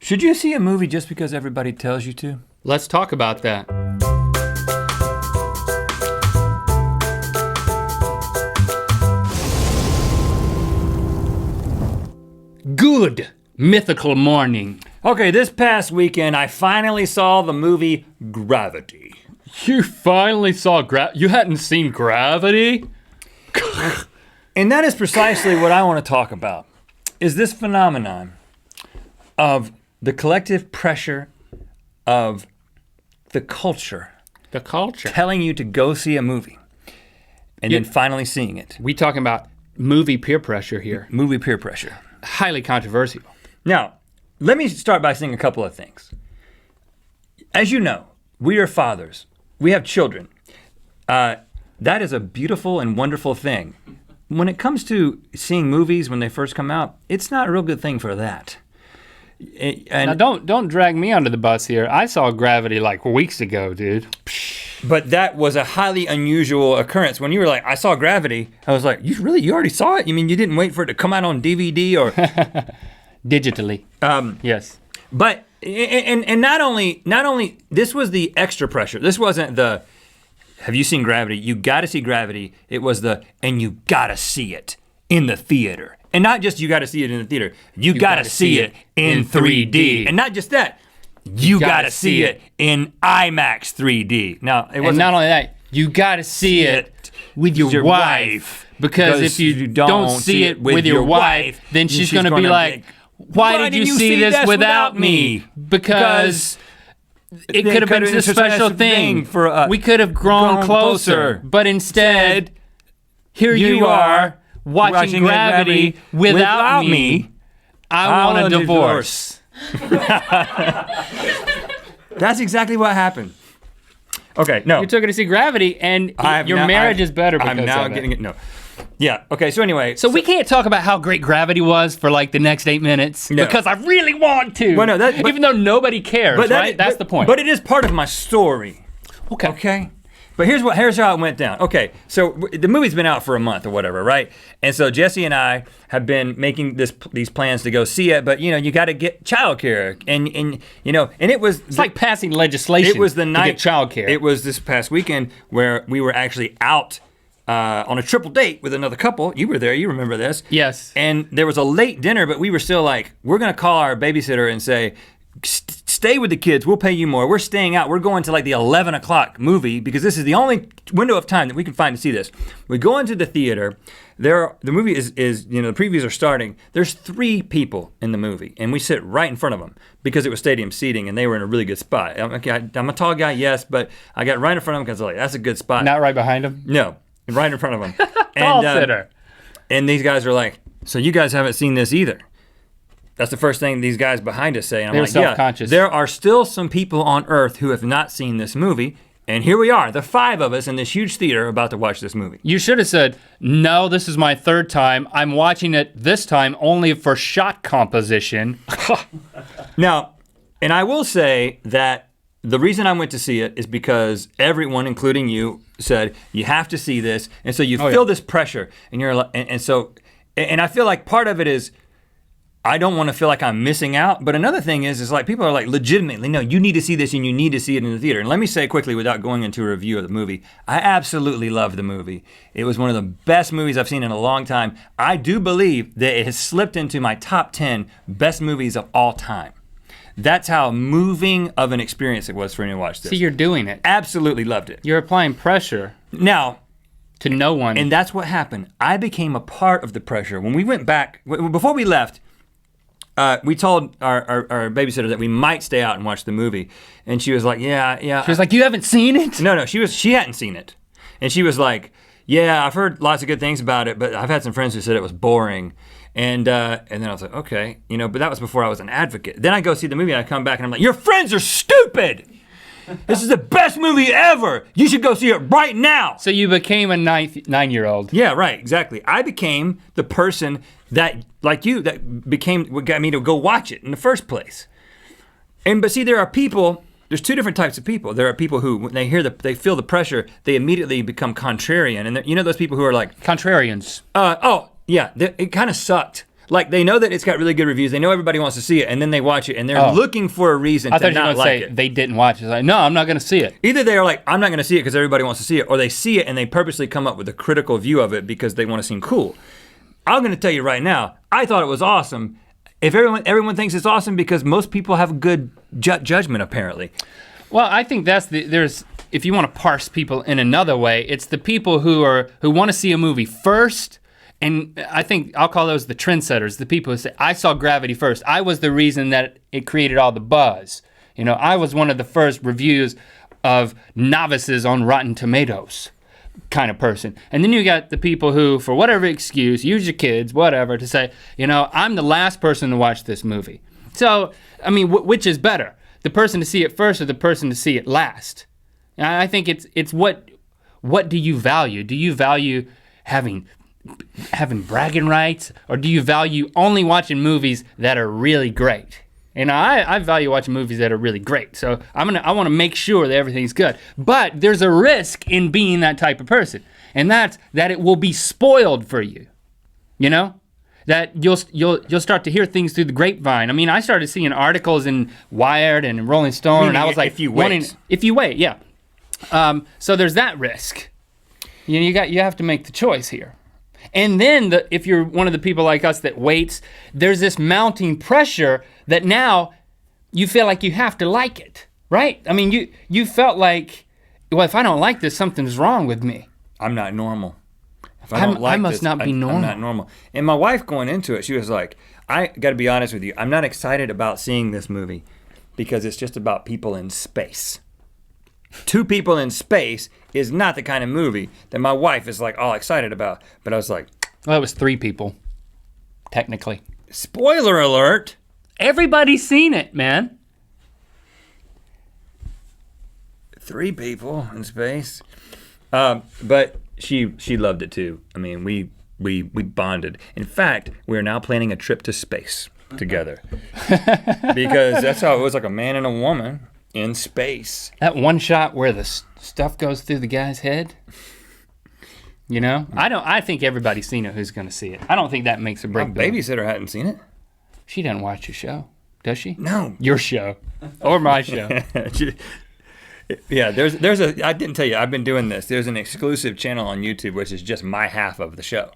Should you see a movie just because everybody tells you to? Let's talk about that. Good Mythical Morning. Okay, this past weekend, I finally saw the movie Gravity. You finally saw you hadn't seen Gravity? And that is precisely what I want to talk about, is this phenomenon of the collective pressure of the culture. The culture. Telling you to go see a movie and then finally seeing it. We talking about movie peer pressure here. Movie peer pressure. Highly controversial. Now, let me start by saying a couple of things. As you know, we are fathers. We have children. That is a beautiful and wonderful thing. When it comes to seeing movies when they first come out, it's not a real good thing for that. And now don't drag me under the bus here. I saw Gravity like weeks ago, dude. But that was a highly unusual occurrence. When you were like, I saw Gravity, I was like, you already saw it? You mean you didn't wait for it to come out on DVD or? Digitally. Yes. But, and not only, this was the extra pressure. This wasn't the, have you seen Gravity? You gotta see Gravity. It was the, and you gotta see it in the theater. And not just you gotta see it in the theater, you gotta see it in 3D. And not just that, you gotta see it in IMAX 3D. Now, it wasn't. And not only that, you gotta see it with your wife. Because if you don't see it with your wife, then she's gonna be like, why did you see this without me? Because it could have been a special thing. We could have grown closer. But instead, here you are, watching Gravity without me. I want a divorce. That's exactly what happened. Okay, no. You took her to see Gravity and your marriage is better because I'm now of getting it. No. Yeah, okay, so anyway. So we can't talk about how great Gravity was for like the next 8 minutes because I really want to. Well, no, even though nobody cares, right? That's the point. But it is part of my story. Okay. But here's how it went down. Okay, so the movie's been out for a month or whatever, right? And so Jesse and I have been making these plans to go see it, but you got to get childcare, and it was it's like passing legislation. It was the night to get childcare. It was this past weekend where we were actually out on a triple date with another couple. You were there. You remember this? Yes. And there was a late dinner, but we were still like, we're gonna call our babysitter and say, stay with the kids, we'll pay you more. We're staying out. We're going to like the 11 o'clock movie because this is the only window of time that we can find to see this. We go into the theater. The movie is the previews are starting. There's 3 people in the movie, and we sit right in front of them because it was stadium seating, and they were in a really good spot. I'm a tall guy, yes, but I got right in front of them because like that's a good spot. Not right behind them? No, right in front of them. Tall sitter. And these guys are like, so you guys haven't seen this either. That's the first thing these guys behind us say. And I'm like, self-conscious. There are still some people on earth who have not seen this movie. And here we are, the 5 of us in this huge theater about to watch this movie. You should have said, no, this is my 3rd time. I'm watching it this time only for shot composition. Now, and I will say that the reason I went to see it is because everyone, including you, said, you have to see this. And so you feel this pressure. And you're like, and I feel like part of it is, I don't want to feel like I'm missing out, but another thing is like people are like legitimately, no, you need to see this and you need to see it in the theater. And let me say quickly without going into a review of the movie, I absolutely love the movie. It was one of the best movies I've seen in a long time. I do believe that it has slipped into my top 10 best movies of all time. That's how moving of an experience it was for me to watch this. See, you're doing it. Absolutely loved it. You're applying pressure. Now, to no one. And that's what happened. I became a part of the pressure. When we went back, before we left, we told our babysitter that we might stay out and watch the movie. And she was like, yeah. She was like, you haven't seen it? No, she hadn't seen it. And she was like, yeah, I've heard lots of good things about it, but I've had some friends who said it was boring. And then I was like, okay, but that was before I was an advocate. Then I go see the movie and I come back and I'm like, your friends are stupid. This is the best movie ever. You should go see it right now. So you became a 9-year-old. Yeah, right, exactly. I became the person that, like you, that what got me to go watch it in the first place. But see, there's 2 different types of people. There are people who, when they feel the pressure, they immediately become contrarian. And those people who are like. Contrarians. Yeah, it kind of sucked. Like they know that it's got really good reviews. They know everybody wants to see it, and then they watch it, and they're looking for a reason to not like it. They didn't watch it. Like, no, I'm not going to see it. Either they are like, I'm not going to see it because everybody wants to see it, or they see it and they purposely come up with a critical view of it because they want to seem cool. I'm going to tell you right now, I thought it was awesome. If everyone thinks it's awesome because most people have good judgment apparently. Well, I think there's if you want to parse people in another way, it's the people who want to see a movie first. And I think I'll call those the trendsetters, the people who say, I saw Gravity first. I was the reason that it created all the buzz. You know, I was one of the first reviews of novices on Rotten Tomatoes kind of person. And then you got the people who, for whatever excuse, use your kids, whatever, to say, you know, I'm the last person to watch this movie. So, I mean, which is better? The person to see it first or the person to see it last? And I think it's what do you value? Do you value having bragging rights, or do you value only watching movies that are really great? And I value watching movies that are really great. So I want to make sure that everything's good. But there's a risk in being that type of person, and that's that it will be spoiled for you. You know, that you'll start to hear things through the grapevine. I mean, I started seeing articles in Wired and in Rolling Stone, and I was like, if you wait, yeah. So there's that risk. You have to make the choice here. And then if you're one of the people like us that waits, there's this mounting pressure that now you feel like you have to like it, right? I mean, you felt like, well, if I don't like this, something's wrong with me. I'm not normal. If I don't like I must not be normal. I'm not normal. And my wife going into it, she was like, I got to be honest with you, I'm not excited about seeing this movie because it's just about people in space. Two people in space is not the kind of movie that my wife is like all excited about. But I was like, well, it was 3 people, technically. Spoiler alert. Everybody's seen it, man. 3 people in space. But she loved it too. I mean, we bonded. In fact, we are now planning a trip to space together. Because that's how it was, like a man and a woman in space. That one shot where the stuff goes through the guy's head. You know? I think everybody's seen it who's gonna see it. I don't think that makes a break. My babysitter hadn't seen it. She doesn't watch your show, does she? No. Your show. Or my show. Yeah, I didn't tell you, I've been doing this. There's an exclusive channel on YouTube which is just my half of the show.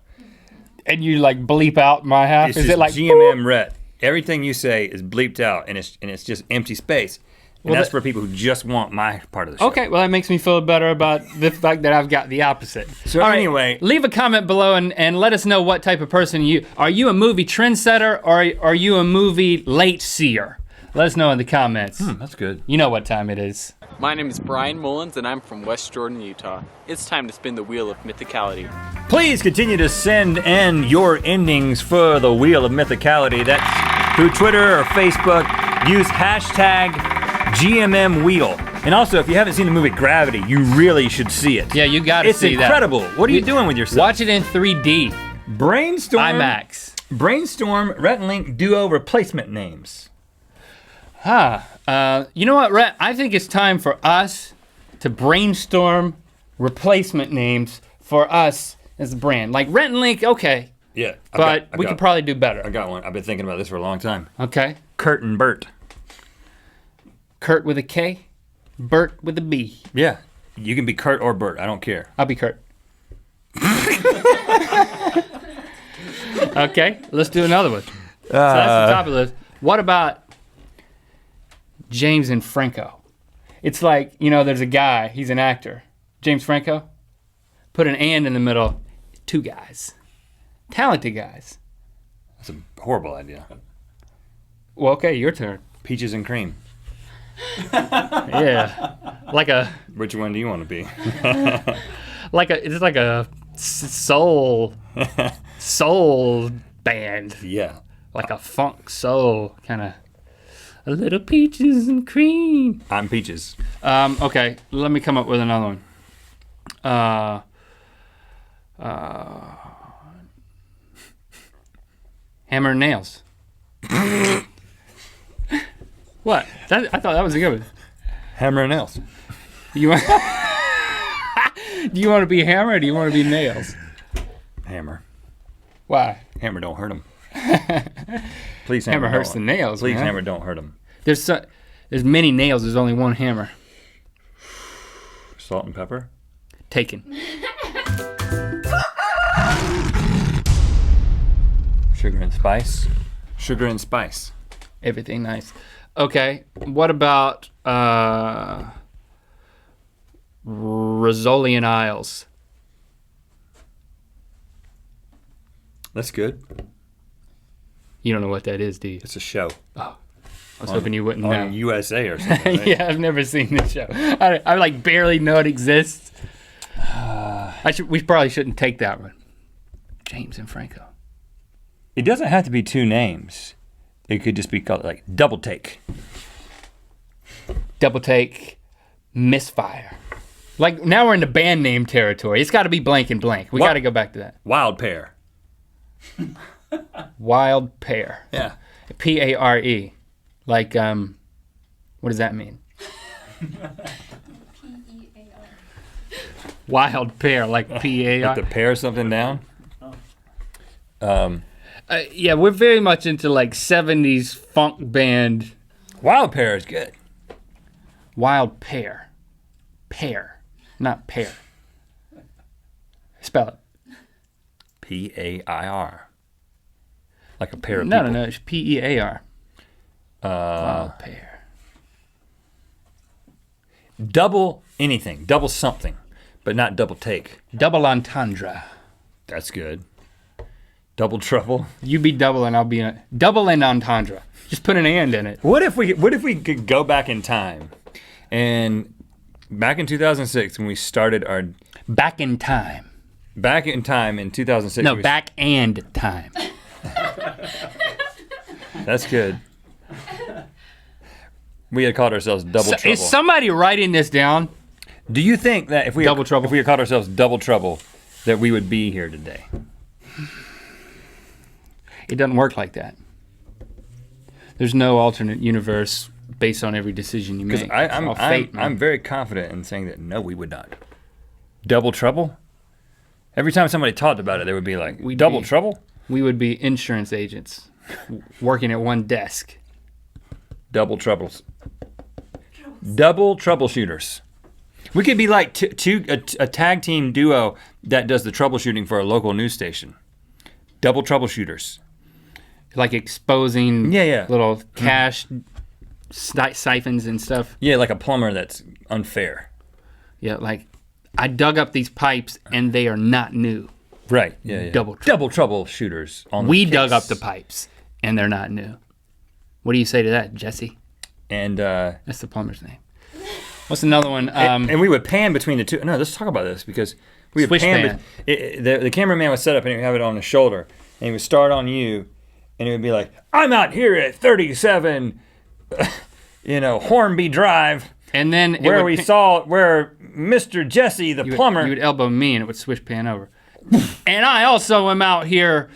And you like bleep out my half? It's is just it like GMM Rhett? Everything you say is bleeped out and it's just empty space. And that's for people who just want my part of the show. Okay, well that makes me feel better about the fact that I've got the opposite. So all right, anyway. Leave a comment below and let us know what type of person you are. You a movie trendsetter or are you a movie late seer? Let us know in the comments. That's good. You know what time it is. My name is Brian Mullins and I'm from West Jordan, Utah. It's time to spin the wheel of mythicality. Please continue to send in your endings for the Wheel of Mythicality. That's through Twitter or Facebook. Use hashtag GMM Wheel. And also, if you haven't seen the movie Gravity, you really should see it. Yeah, you gotta see that. It's incredible. What are you doing with yourself? Watch it in 3D. Brainstorm. IMAX. Brainstorm Rhett and Link duo replacement names. You know what, Rhett? I think it's time for us to brainstorm replacement names for us as a brand. Like Rhett and Link, okay. Yeah. But we could probably do better. I got one. I've been thinking about this for a long time. Okay. Kurt and Bert. Kurt with a K, Bert with a B. Yeah. You can be Kurt or Bert. I don't care. I'll be Kurt. Okay, let's do another one. So that's the top of the list. What about James and Franco? It's like, you know, there's a guy, he's an actor. James Franco, put an and in the middle, 2 guys. Talented guys. That's a horrible idea. Well, okay, your turn. Peaches and cream. Yeah, like a. Which one do you want to be? It's like a soul band. Yeah. Like a funk soul kind of. A little peaches and cream. I'm Peaches. Okay, let me come up with another one. Hammer and nails. What? I thought that was a good one. Hammer and nails. Do you want to be hammer or do you want to be nails? Hammer. Why? Hammer don't hurt him. Please, Hammer hurts the nails. Please, man. hammer, don't hurt them. There's many nails. There's only one hammer. Salt and pepper. Taken. Sugar and spice. Sugar and spice. Everything nice. Okay. What about Rizzolian Isles? That's good. You don't know what that is, do you? It's a show. Oh, I was hoping you wouldn't know. On USA or something, right? Yeah, I've never seen this show. I like barely know it exists. We probably shouldn't take that one. James and Franco. It doesn't have to be two names. It could just be called like Double Take. Double Take, Misfire. Like now we're in the band name territory. It's got to be blank and blank. We got to go back to that. Wild Pear. Wild Pear. Yeah. P-A-R-E. Like, what does that mean? P-E-A-R. Wild Pear, like P-A-R. Like to pare something down? Yeah, we're very much into like 70s funk band. Wild Pear is good. Wild Pear. Pear, not pear. Spell it. P-A-I-R. Like a pair of people. No, it's P-E-A-R. Wild Pear. Double anything, double something, but not double take. Double entendre. That's good. Double trouble. You be double and I'll be double and entendre. Just put an and in it. What if we could go back in time, and back in 2006 when we started our Back in time. back in time in 2006. No, back and time. That's good. We had called ourselves Double Trouble. Is somebody writing this down? Do you think that if we Double Trouble. if we had called ourselves Double Trouble, that we would be here today? It doesn't work like that. There's no alternate universe based on every decision you make. I'm very confident in saying that no, we would not. Double Trouble? Every time somebody talked about it, they would be like, Double Trouble? We would be insurance agents working at one desk. Double Troubles. Double troubleshooters. We could be like a tag team duo that does the troubleshooting for a local news station. Double troubleshooters. Like exposing Yeah. little cash siphons and stuff. Yeah, like a plumber that's unfair. Yeah, like I dug up these pipes and they are not new. Right, yeah. Double troubleshooters. We dug up the pipes and they're not new. What do you say to that, Jesse? And that's the plumber's name. What's another one? And we would pan between the two. No, let's talk about this because we would pan. The cameraman would set up and he would have it on his shoulder, and he would start on you, and he would be like, "I'm out here at 37, Hornby Drive." And then where Mr. Jesse the plumber. You would elbow me, and it would switch pan over. And I also am out here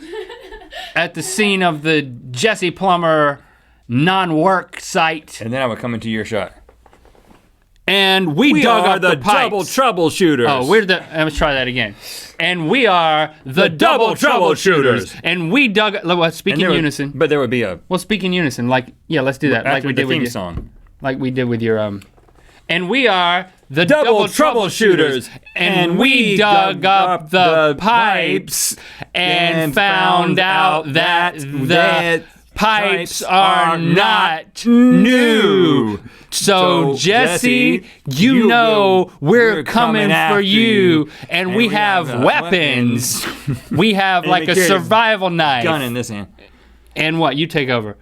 at the scene of the Jesse Plumber non-work site. And then I would come into your shot. And we dug up the pipes. Double troubleshooters. Oh, let's try that again. And we are the double troubleshooters. And we dug. Well, speak in unison. But there would be a. Well, speak in unison. Like, yeah, let's do that. After like we the did theme with your song. Like we did with your And we are the double troubleshooters. And we dug up the pipes and found out that the pipes are not new. So Jesse, you know we're coming for you, and we have weapons. We have like a survival knife. Gun in this hand. And what? You take over.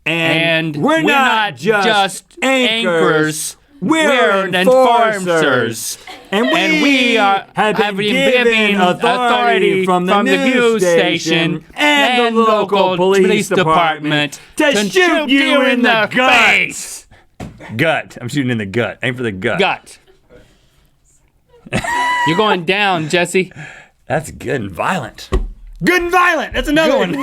And we're not just anchors. We're enforcers. And we have been given authority from the news station and the local police department to shoot you in the face. Gut. I'm shooting in the gut. Aim for the gut. Gut. You're going down, Jesse. That's good and violent. Good and violent. That's another one.